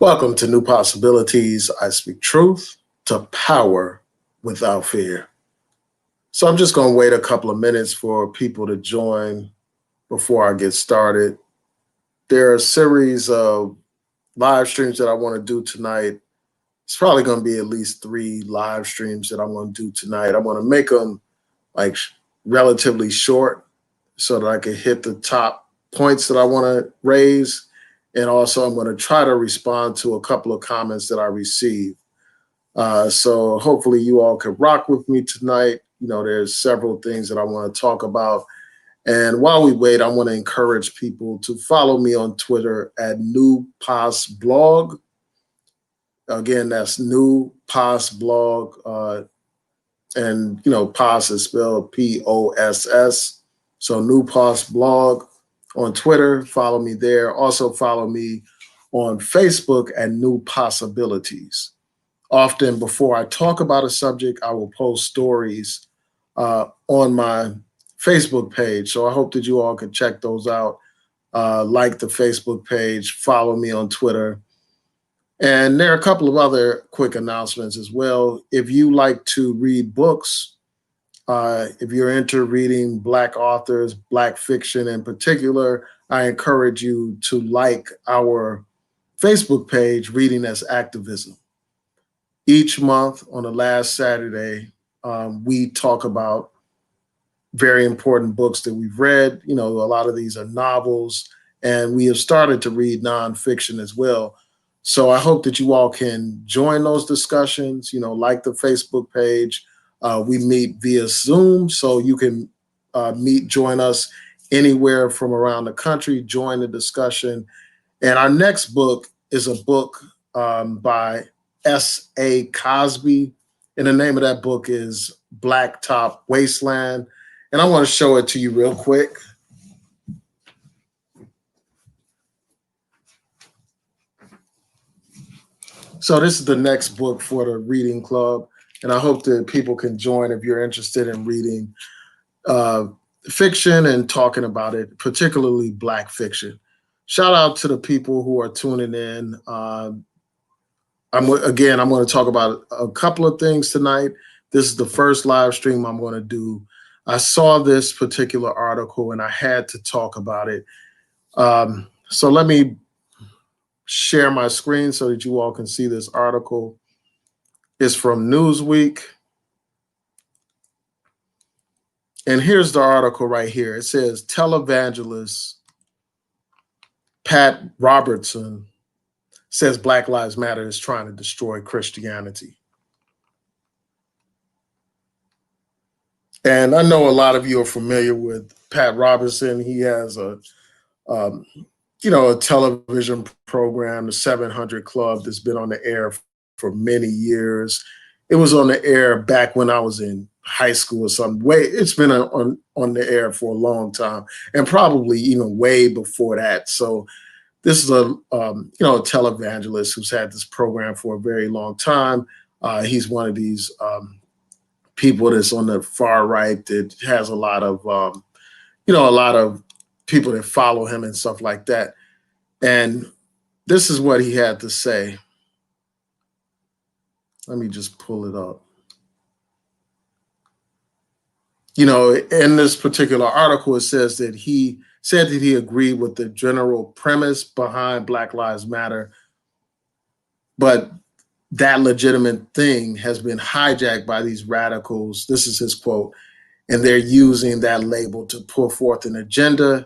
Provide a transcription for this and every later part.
Welcome to New Possibilities. I speak truth to power without fear. So I'm just going to wait a couple of minutes for people to join before I get started. There are a series of live streams that I want to do tonight. It's probably going to be at least 3 live streams that I want to do tonight. I want to make them like relatively short so that I can hit the top points that I want to raise. And also, I'm going to try to respond to a couple of comments that I received. So hopefully you all can rock with me tonight. There's several things that I want to talk about. And while we wait, I want to encourage people to follow me on Twitter at New Pos Blog. Again, that's New Pos Blog. And Pos is spelled P-O-S-S. So New Pos Blog on Twitter, follow me there. Also follow me on Facebook at New Possibilities. Often before I talk about a subject, I will post stories on my Facebook page. So I hope that you all can check those out. Like the Facebook page, follow me on Twitter. And there are a couple of other quick announcements as well. If you like to read books, if you're into reading Black authors, Black fiction in particular, I encourage you to like our Facebook page, Reading as Activism. Each month on the last Saturday, we talk about very important books that we've read. A lot of these are novels, and we have started to read nonfiction as well. So I hope that you all can join those discussions, like the Facebook page. We meet via Zoom, so you can join us anywhere from around the country, join the discussion. And our next book is a book by S.A. Cosby. And the name of that book is Blacktop Wasteland. And I want to show it to you real quick. So this is the next book for the reading club. And I hope that people can join if you're interested in reading fiction and talking about it, particularly Black fiction. Shout out to the people who are tuning in. I'm going to talk about a couple of things tonight. This is the first live stream I'm going to do. I saw this particular article and I had to talk about it. So let me share my screen so that you all can see this article. It's from Newsweek. And here's the article right here. It says, Televangelist Pat Robertson says Black Lives Matter is trying to destroy Christianity. And I know a lot of you are familiar with Pat Robertson. He has a television program, the 700 Club, that's been on the air for many years. It was on the air back when I was in high school or something. It's been on the air for a long time, and probably even way before that. So this is a televangelist who's had this program for a very long time. He's one of these people that's on the far right that has a lot of people that follow him and stuff like that. And this is what he had to say. Let me just pull it up. In this particular article, it says that he said that he agreed with the general premise behind Black Lives Matter, but that legitimate thing has been hijacked by these radicals. This is his quote, and they're using that label to put forth an agenda,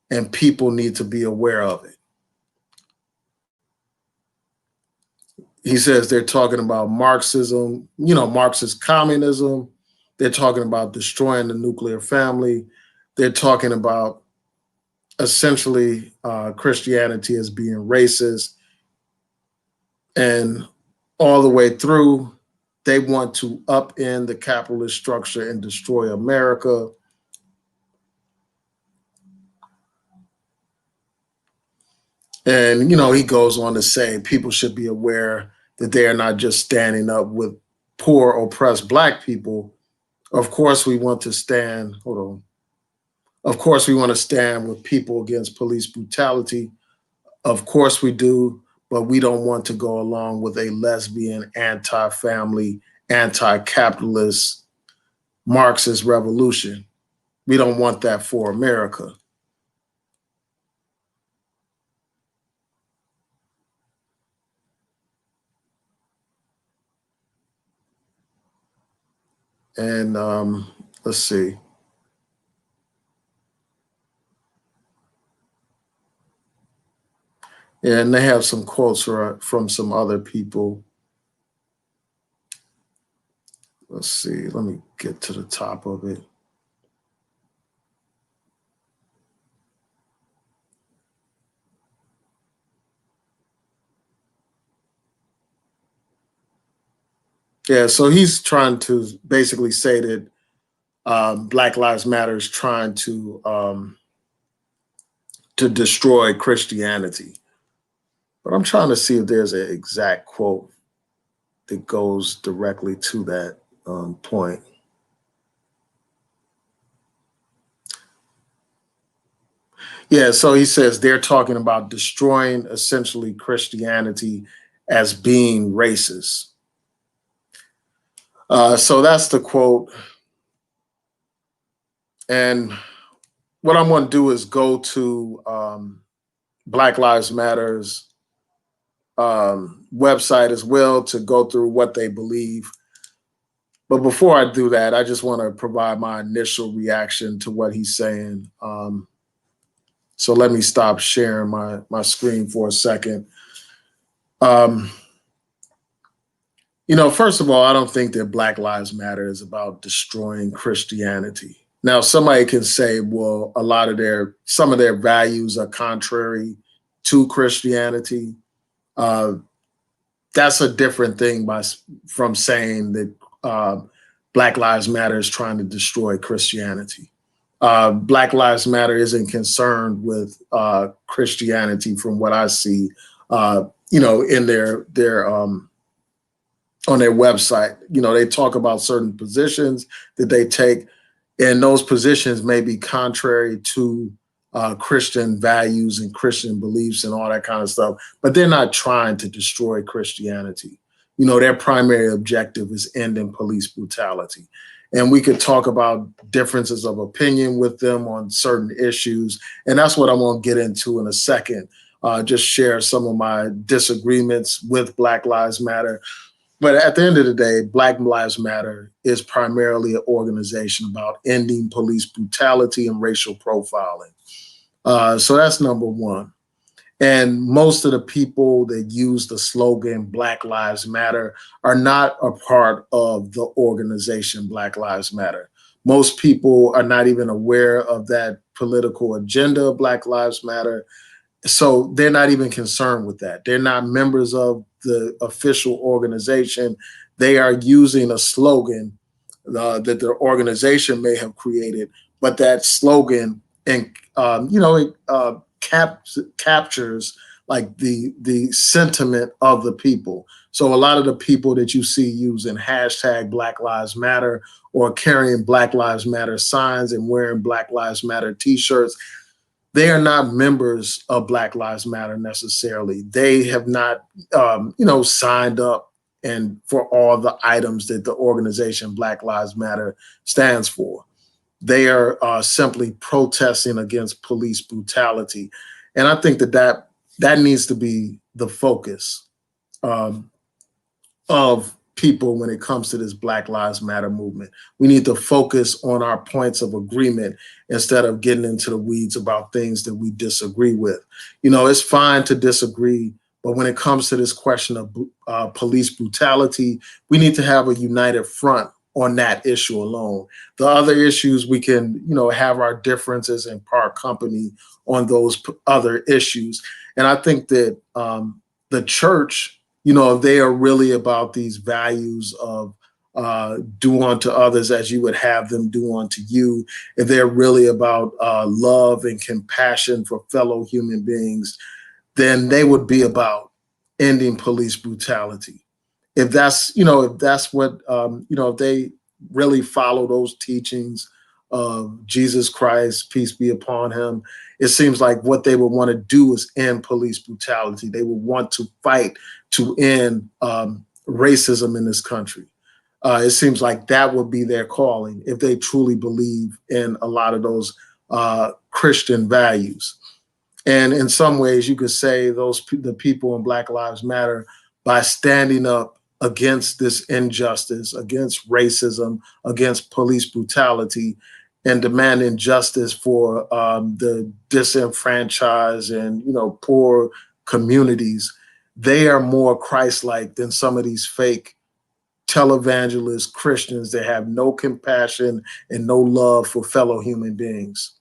and people need to be aware of it. He says they're talking about Marxism, Marxist communism. They're talking about destroying the nuclear family. They're talking about essentially Christianity as being racist. And all the way through, they want to upend the capitalist structure and destroy America. And, he goes on to say people should be aware that they are not just standing up with poor, oppressed Black people. Of course, we want to stand, Of course, we want to stand with people against police brutality. Of course we do. but we don't want to go along with a lesbian, anti-family, anti-capitalist, Marxist revolution. We don't want that for America. And let's see. Yeah, and they have some quotes from some other people. Let's see. Let me get to the top of it. Yeah, so he's trying to basically say that Black Lives Matter is trying to destroy Christianity. But I'm trying to see if there's an exact quote that goes directly to that point. Yeah, so he says they're talking about destroying essentially Christianity as being racist. So that's the quote. And what I'm going to do is go to Black Lives Matter's website as well to go through what they believe. But before I do that, I just want to provide my initial reaction to what he's saying. So let me stop sharing my screen for a second. First of all, I don't think that Black Lives Matter is about destroying Christianity. Now, somebody can say, well, some of their values are contrary to Christianity. That's a different thing from saying that Black Lives Matter is trying to destroy Christianity. Black Lives Matter isn't concerned with Christianity, from what I see. In their on their website, they talk about certain positions that they take, and those positions may be contrary to Christian values and Christian beliefs and all that kind of stuff, but they're not trying to destroy Christianity. Their primary objective is ending police brutality. And we could talk about differences of opinion with them on certain issues. And that's what I'm going to get into in a second. Just share some of my disagreements with Black Lives Matter. But at the end of the day, Black Lives Matter is primarily an organization about ending police brutality and racial profiling. So that's number one. And most of the people that use the slogan Black Lives Matter are not a part of the organization Black Lives Matter. Most people are not even aware of that political agenda of Black Lives Matter. So they're not even concerned with that. They're not members of the official organization. They are using a slogan that their organization may have created, but that slogan captures like the sentiment of the people. So a lot of the people that you see using hashtag Black Lives Matter or carrying Black Lives Matter signs and wearing Black Lives Matter t-shirts, they are not members of Black Lives Matter necessarily. They have not, signed up and for all the items that the organization Black Lives Matter stands for. They are simply protesting against police brutality. And I think that needs to be the focus of people when it comes to this Black Lives Matter movement. We need to focus on our points of agreement instead of getting into the weeds about things that we disagree with. It's fine to disagree, but when it comes to this question of police brutality, we need to have a united front on that issue alone. The other issues, we can, have our differences and part company on those other issues. And I think that the church, if they are really about these values of do unto others as you would have them do unto you, if they're really about love and compassion for fellow human beings, then they would be about ending police brutality. If that's what, if they really follow those teachings of Jesus Christ, peace be upon him, it seems like what they would want to do is end police brutality. They would want to fight to end racism in this country. It seems like that would be their calling if they truly believe in a lot of those Christian values. And in some ways, you could say the people in Black Lives Matter, by standing up against this injustice, against racism, against police brutality, and demanding justice for the disenfranchised and poor communities, they are more Christ-like than some of these fake televangelist Christians that have no compassion and no love for fellow human beings.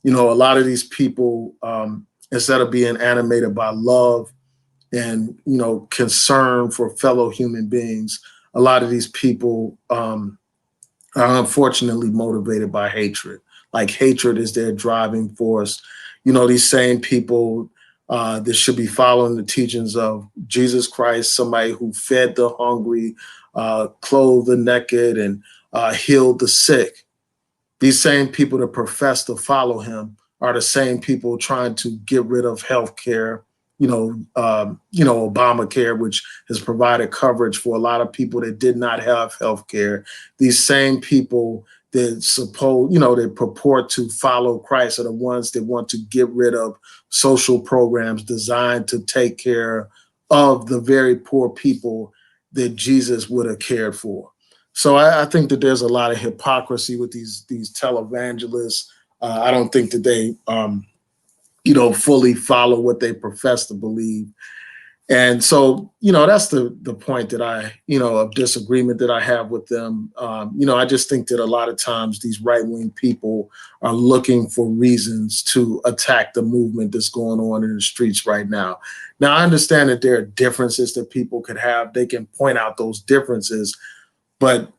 A lot of these people, instead of being animated by love and, concern for fellow human beings, a lot of these people are unfortunately motivated by hatred. Like hatred is their driving force. These same people that should be following the teachings of Jesus Christ, somebody who fed the hungry, clothed the naked, and healed the sick. These same people that profess to follow him are the same people trying to get rid of health care, Obamacare, which has provided coverage for a lot of people that did not have health care. These same people that that purport to follow Christ are the ones that want to get rid of social programs designed to take care of the very poor people that Jesus would have cared for. So I think that there's a lot of hypocrisy with these televangelists. I don't think that they, fully follow what they profess to believe. And so, that's the point that of disagreement that I have with them. I just think that a lot of times these right-wing people are looking for reasons to attack the movement that's going on in the streets right now. Now, I understand that there are differences that people could have. They can point out those differences, but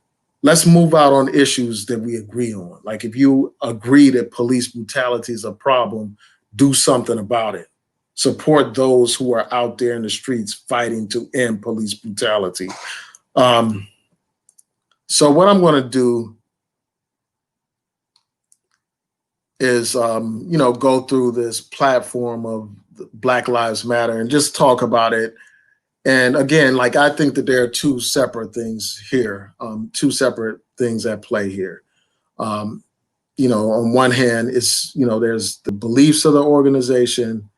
let's move out on issues that we agree on. Like if you agree that police brutality is a problem, do something about it. Support those who are out there in the streets fighting to end police brutality. So what I'm going to do is, go through this platform of Black Lives Matter and just talk about it. And again, I think that there are two separate things here, two separate things at play here. On one hand, there's the beliefs of the organization,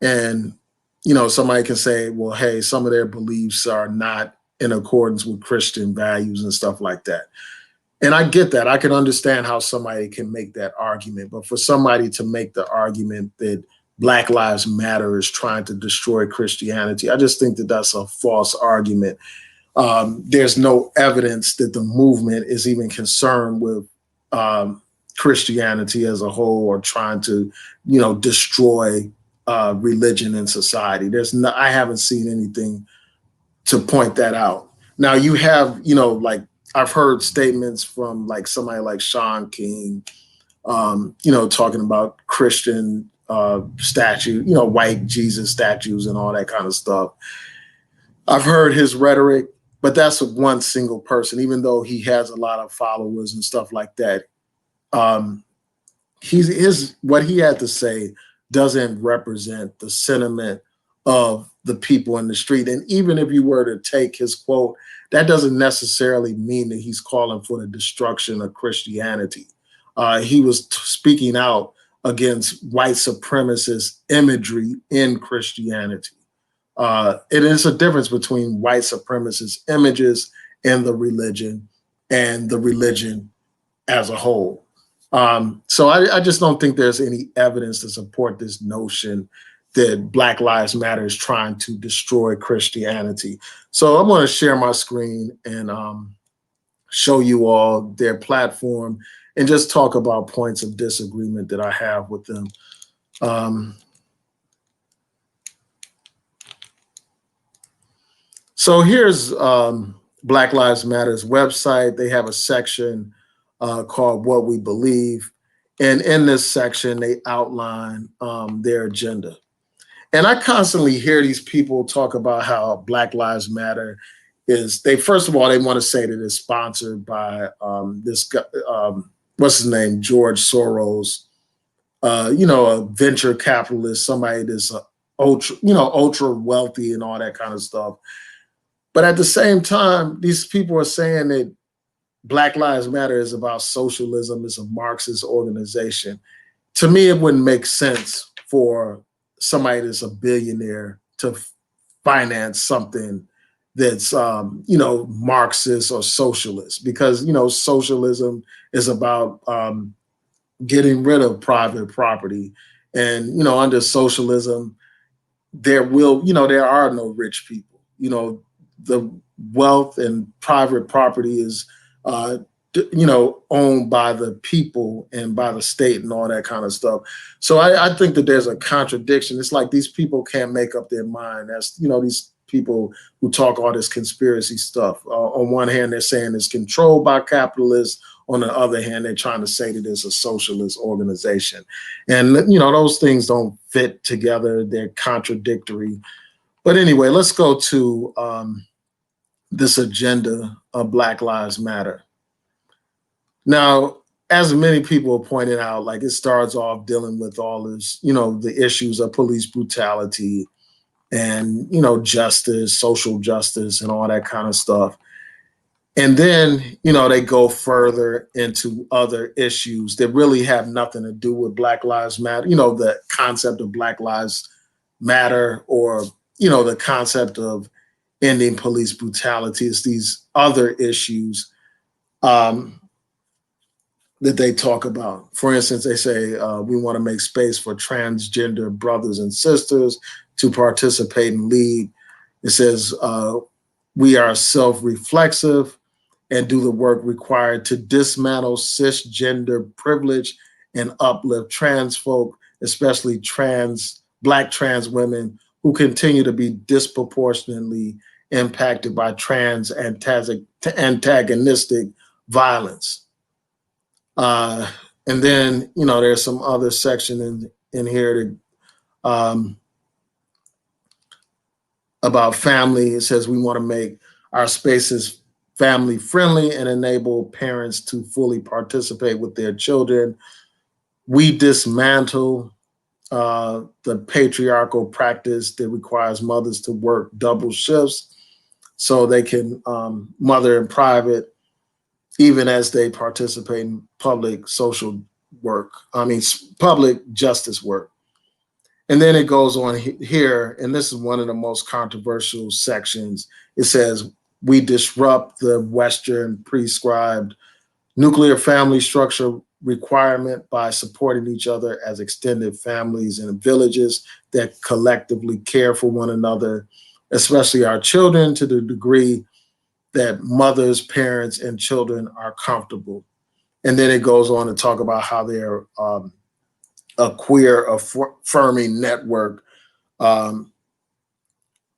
and somebody can say, well, hey, some of their beliefs are not in accordance with Christian values and stuff like that. And I get that. I can understand how somebody can make that argument. But for somebody to make the argument that Black Lives Matter is trying to destroy Christianity, I just think that that's a false argument. There's no evidence that the movement is even concerned with Christianity as a whole or trying to, destroy religion in society. I haven't seen anything to point that out. Now you have, I've heard statements from somebody like Sean King, talking about Christian statue, white Jesus statues and all that kind of stuff. I've heard his rhetoric, but that's one single person, even though he has a lot of followers and stuff like that. What he had to say doesn't represent the sentiment of the people in the street. And even if you were to take his quote, that doesn't necessarily mean that he's calling for the destruction of Christianity. He was speaking out against white supremacist imagery in Christianity. It is a difference between white supremacist images and the religion as a whole. So I just don't think there's any evidence to support this notion that Black Lives Matter is trying to destroy Christianity. So I'm going to share my screen and show you all their platform and just talk about points of disagreement that I have with them. So here's Black Lives Matter's website. They have a section called What We Believe. And in this section, they outline their agenda. And I constantly hear these people talk about how Black Lives Matter is, first of all, they want to say that it's sponsored by this what's his name, George Soros, a venture capitalist, somebody that's ultra wealthy and all that kind of stuff. But at the same time, these people are saying that Black Lives Matter is about socialism, it's a Marxist organization. To me, it wouldn't make sense for somebody that's a billionaire to finance something that's Marxist or socialist, because socialism is about getting rid of private property, and under socialism there are no rich people. The wealth and private property is uh, owned by the people and by the state and all that kind of stuff. So I think that there's a contradiction. It's like these people can't make up their mind. That's these people who talk all this conspiracy stuff. On one hand, they're saying it's controlled by capitalists. On the other hand, they're trying to say that it's a socialist organization. And those things don't fit together. They're contradictory. But anyway, let's go to this agenda of Black Lives Matter. Now, as many people have pointed out, like, it starts off dealing with all this, the issues of police brutality and, justice, social justice, and all that kind of stuff. And then, they go further into other issues that really have nothing to do with Black Lives Matter, the concept of Black Lives Matter, or, the concept of ending police brutality. It's these other issues that they talk about. For instance, they say we want to make space for transgender brothers and sisters to participate and lead. It says we are self-reflexive and do the work required to dismantle cisgender privilege and uplift trans folk, especially Black trans women, who continue to be disproportionately impacted by trans antagonistic violence. And then, there's some other section in here that, about family. It says we want to make our spaces family friendly and enable parents to fully participate with their children. We dismantle the patriarchal practice that requires mothers to work double shifts so they can mother in private, even as they participate in public social work. Public justice work. And then it goes on here, and this is one of the most controversial sections. It says, we disrupt the Western prescribed nuclear family structure requirement by supporting each other as extended families and villages that collectively care for one another, especially our children, to the degree that mothers, parents, and children are comfortable. And then it goes on to talk about how they're a queer affirming network.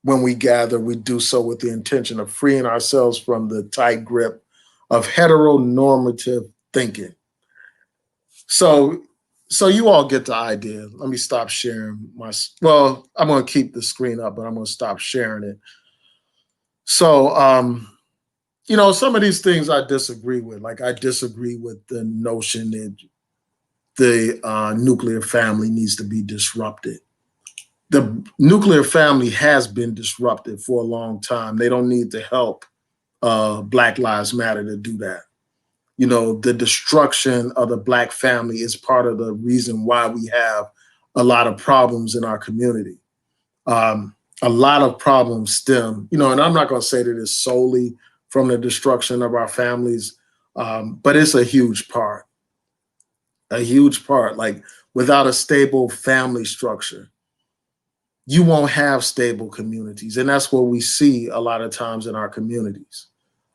When we gather, we do so with the intention of freeing ourselves from the tight grip of heteronormative thinking. So you all get the idea. Let me stop sharing I'm going to keep the screen up, but I'm going to stop sharing it. So, some of these things I disagree with. Like, I disagree with the notion that the nuclear family needs to be disrupted. The nuclear family has been disrupted for a long time. They don't need to help Black Lives Matter to do that. The destruction of the Black family is part of the reason why we have a lot of problems in our community. A lot of problems stem, and I'm not going to say that it's solely from the destruction of our families, but it's a huge part. A huge part. Like, without a stable family structure, you won't have stable communities. And that's what we see a lot of times in our communities.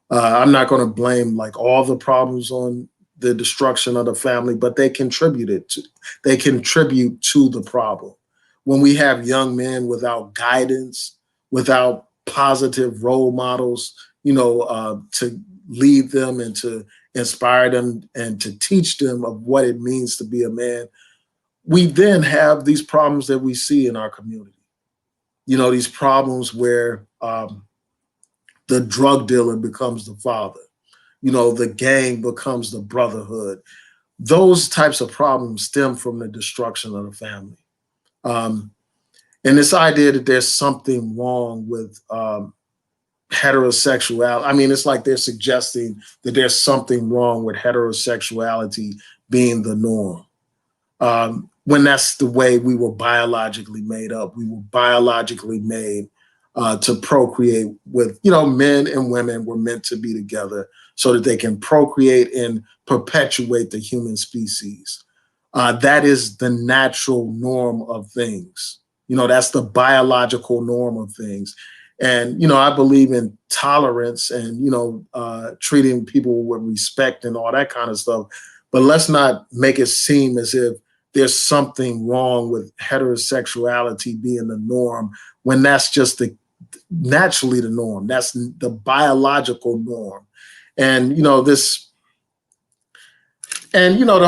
I'm not going to blame like all the problems on the destruction of the family, but they contribute to the problem. When we have young men without guidance, without positive role models, to lead them and to inspire them and to teach them of what it means to be a man, we then have these problems that we see in our community. These problems where the drug dealer becomes the father, the gang becomes the brotherhood. those types of problems stem from the destruction of the family. Um, and this idea that there's something wrong with heterosexuality. I mean, it's like they're suggesting that there's something wrong with heterosexuality being the norm. When that's the way we were biologically made up. We were biologically made to procreate with, men and women were meant to be together so that they can procreate and perpetuate the human species. That is the natural norm of things. That's the biological norm of things. And, I believe in tolerance and, treating people with respect and all that kind of stuff. But let's not make it seem as if there's something wrong with heterosexuality being the norm when that's just naturally the norm. That's the biological norm. And, the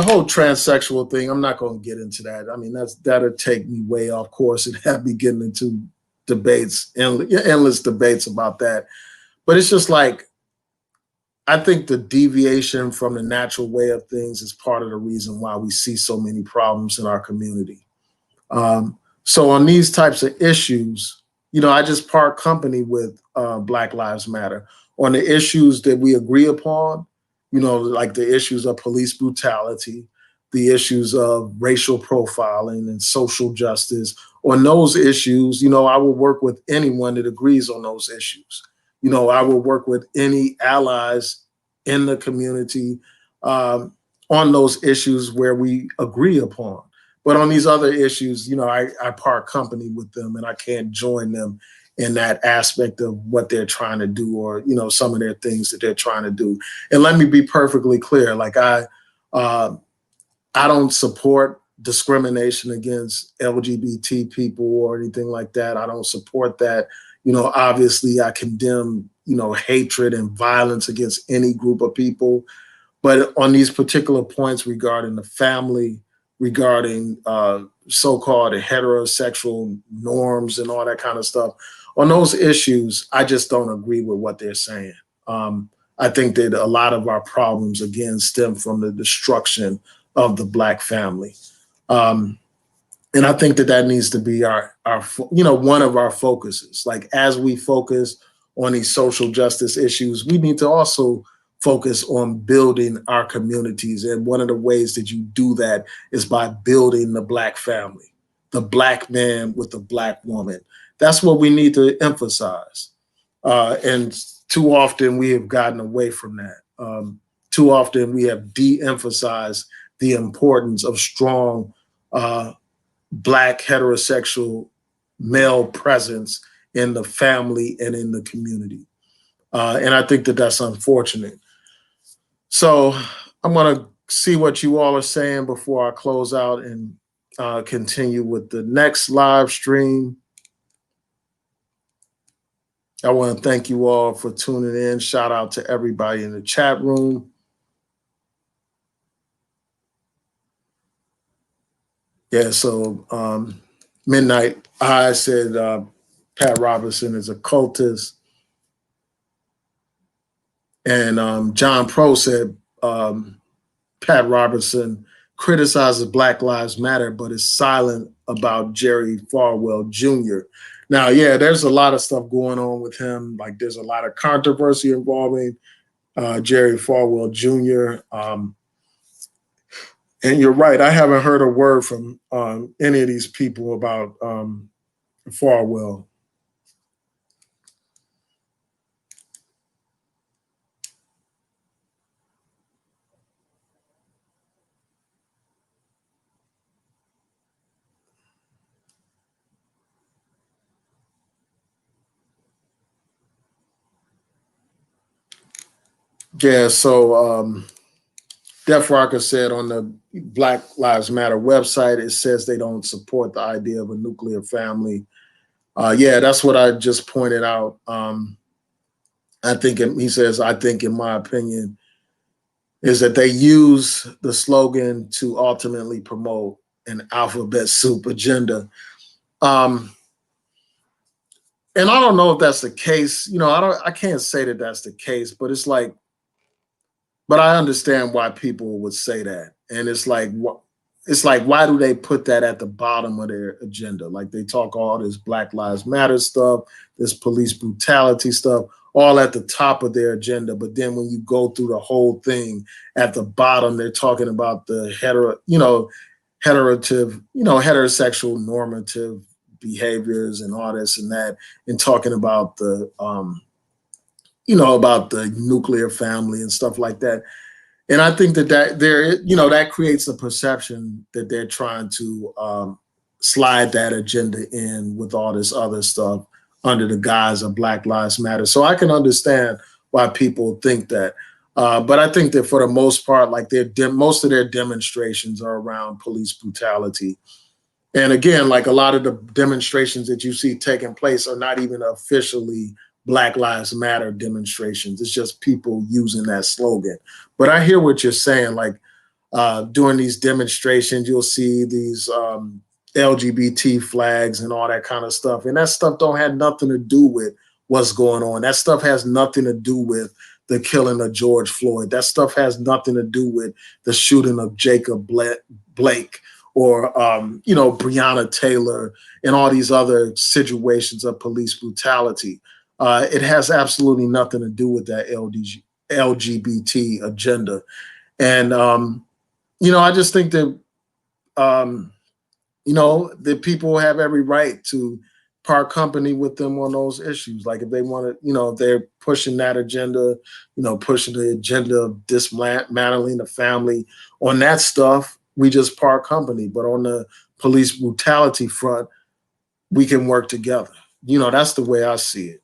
whole transsexual thing, I'm not going to get into that. I mean, that'll take me way off course and have me getting into debates, endless debates about that. But it's just like, I think the deviation from the natural way of things is part of the reason why we see so many problems in our community. So on these types of issues, I just part company with Black Lives Matter. On the issues that we agree upon, like the issues of police brutality, the issues of racial profiling and social justice. On those issues, I will work with anyone that agrees on those issues. I will work with any allies in the community on those issues where we agree upon. But on these other issues, I part company with them and I can't join them in that aspect of what they're trying to do or, some of their things that they're trying to do. And let me be perfectly clear, like I don't support discrimination against LGBT people or anything like that. I don't support that. Obviously I condemn, hatred and violence against any group of people. But on these particular points regarding the family, regarding so-called heterosexual norms and all that kind of stuff, on those issues, I just don't agree with what they're saying. I think that a lot of our problems, again, stem from the destruction of the Black family. And I think that needs to be our one of our focuses. Like as we focus on these social justice issues, we need to also focus on building our communities. And one of the ways that you do that is by building the Black family, the Black man with the Black woman. That's what we need to emphasize. And too often we have gotten away from that. Too often we have de-emphasized the importance of strong Black heterosexual male presence in the family and in the community. And I think that that's unfortunate. So I'm going to see what you all are saying before I close out and continue with the next live stream. I want to thank you all for tuning in. Shout out to everybody in the chat room. Yeah, so Midnight I said Pat Robertson is a cultist. And John Pro said Pat Robertson criticizes Black Lives Matter, but is silent about Jerry Falwell Jr. Now, yeah, there's a lot of stuff going on with him. Like there's a lot of controversy involving Jerry Falwell Jr. And you're right. I haven't heard a word from any of these people about Falwell. Yeah, so Def Rocker said on the Black Lives Matter website, it says they don't support the idea of a nuclear family. Yeah, that's what I just pointed out. I think he says, I think in my opinion, is that they use the slogan to ultimately promote an alphabet soup agenda. And I don't know if that's the case. I can't say that that's the case, but it's like, but I understand why people would say that. And it's like, why do they put that at the bottom of their agenda? Like they talk all this Black Lives Matter stuff, this police brutality stuff, all at the top of their agenda. But then when you go through the whole thing, at the bottom, they're talking about the heterosexual normative behaviors and all this and that, and talking about the nuclear family and stuff like that. And I think that creates a perception that they're trying to slide that agenda in with all this other stuff under the guise of Black Lives Matter. So I can understand why people think that. But I think that for the most part, like most of their demonstrations are around police brutality. And again, like a lot of the demonstrations that you see taking place are not even officially Black Lives Matter demonstrations. It's just people using that slogan. But I hear what you're saying. Like during these demonstrations, you'll see these LGBT flags and all that kind of stuff. And that stuff don't have nothing to do with what's going on. That stuff has nothing to do with the killing of George Floyd. That stuff has nothing to do with the shooting of Jacob Blake or Breonna Taylor and all these other situations of police brutality. It has absolutely nothing to do with that LGBT agenda. And I just think that that people have every right to part company with them on those issues. Like if they want to, if they're pushing that agenda, pushing the agenda of dismantling the family on that stuff, we just part company. But on the police brutality front, we can work together. That's the way I see it.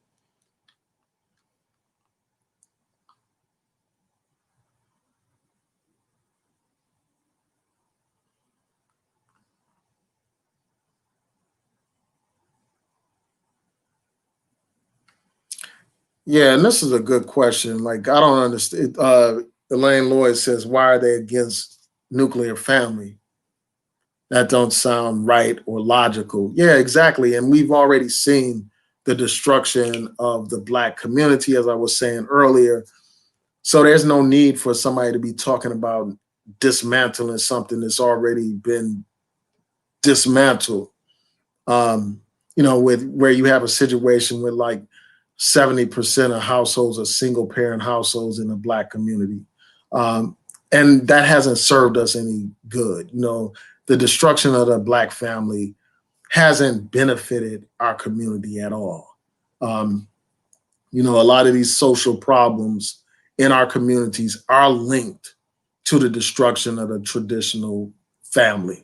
Yeah, and this is a good question. Like, I don't understand. Elaine Lloyd says, why are they against nuclear family? That don't sound right or logical. Yeah, exactly. And we've already seen the destruction of the Black community, as I was saying earlier. So there's no need for somebody to be talking about dismantling something that's already been dismantled. With where you have a situation with like 70% of households are single parent households in the Black community. And that hasn't served us any good. The destruction of the Black family hasn't benefited our community at all. A lot of these social problems in our communities are linked to the destruction of the traditional family.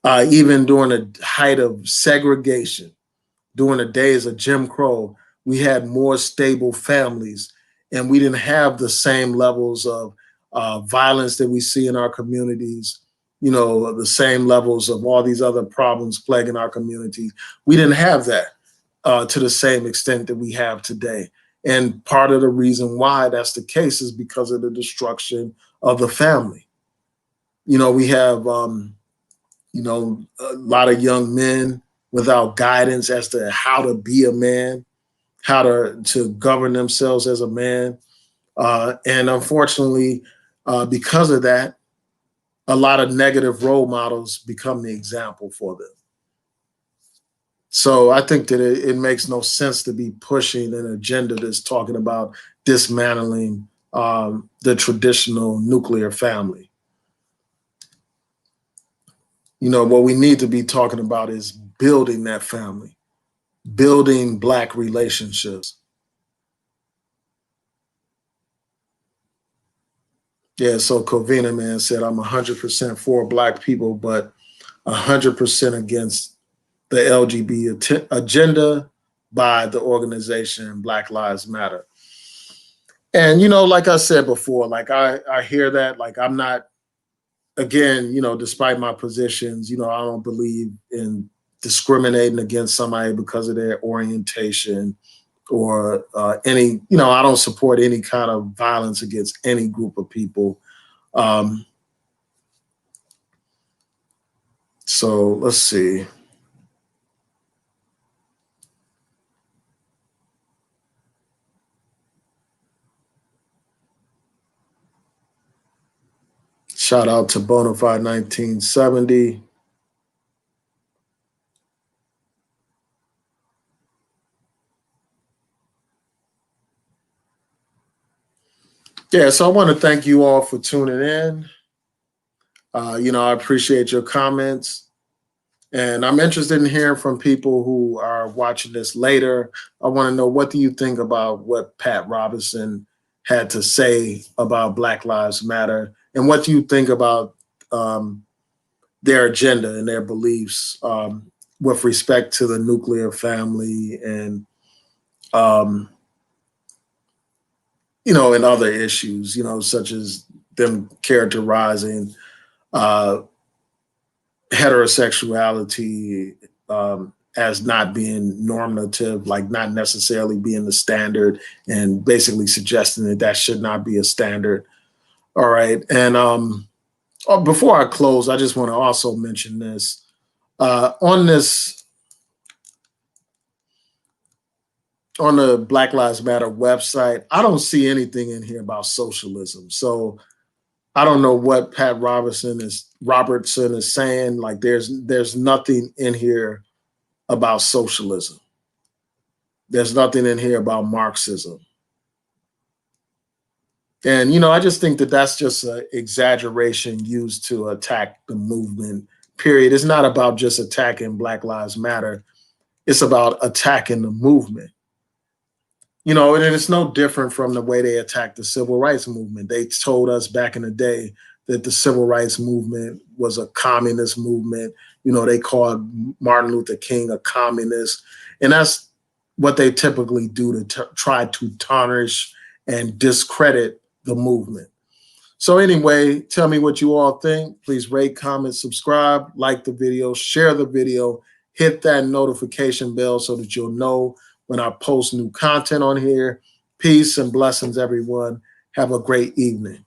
Even during the height of segregation, during the days of Jim Crow, we had more stable families, and we didn't have the same levels of violence that we see in our communities, the same levels of all these other problems plaguing our communities. We didn't have that to the same extent that we have today. And part of the reason why that's the case is because of the destruction of the family. We have, a lot of young men without guidance as to how to be a man, how to govern themselves as a man. And unfortunately, because of that, a lot of negative role models become the example for them. So I think that it makes no sense to be pushing an agenda that's talking about dismantling the traditional nuclear family. What we need to be talking about is building that family, building Black relationships. Yeah, so Covina man said, I'm 100% for Black people, but 100% against the LGBT agenda by the organization Black Lives Matter. And, like I said before, like I hear that, like I'm not, again, despite my positions, I don't believe in discriminating against somebody because of their orientation or I don't support any kind of violence against any group of people. So let's see. Shout out to Bonafide 1970. Yeah, so I want to thank you all for tuning in. I appreciate your comments. And I'm interested in hearing from people who are watching this later. I want to know, what do you think about what Pat Robertson had to say about Black Lives Matter? And what do you think about their agenda and their beliefs with respect to the nuclear family and, and other issues, such as them characterizing heterosexuality as not being normative, like not necessarily being the standard, and basically suggesting that that should not be a standard. All right. And before I close, I just want to also mention this. On the Black Lives Matter website, I don't see anything in here about socialism. So I don't know what Pat Robertson is saying. Like there's nothing in here about socialism. There's nothing in here about Marxism. And, I just think that that's just an exaggeration used to attack the movement, period. It's not about just attacking Black Lives Matter. It's about attacking the movement. And it's no different from the way they attacked the civil rights movement. They told us back in the day that the civil rights movement was a communist movement. They called Martin Luther King a communist. And that's what they typically do to try to tarnish and discredit the movement. So anyway, tell me what you all think. Please rate, comment, subscribe, like the video, share the video, hit that notification bell so that you'll know when I post new content on here. Peace and blessings, everyone. Have a great evening.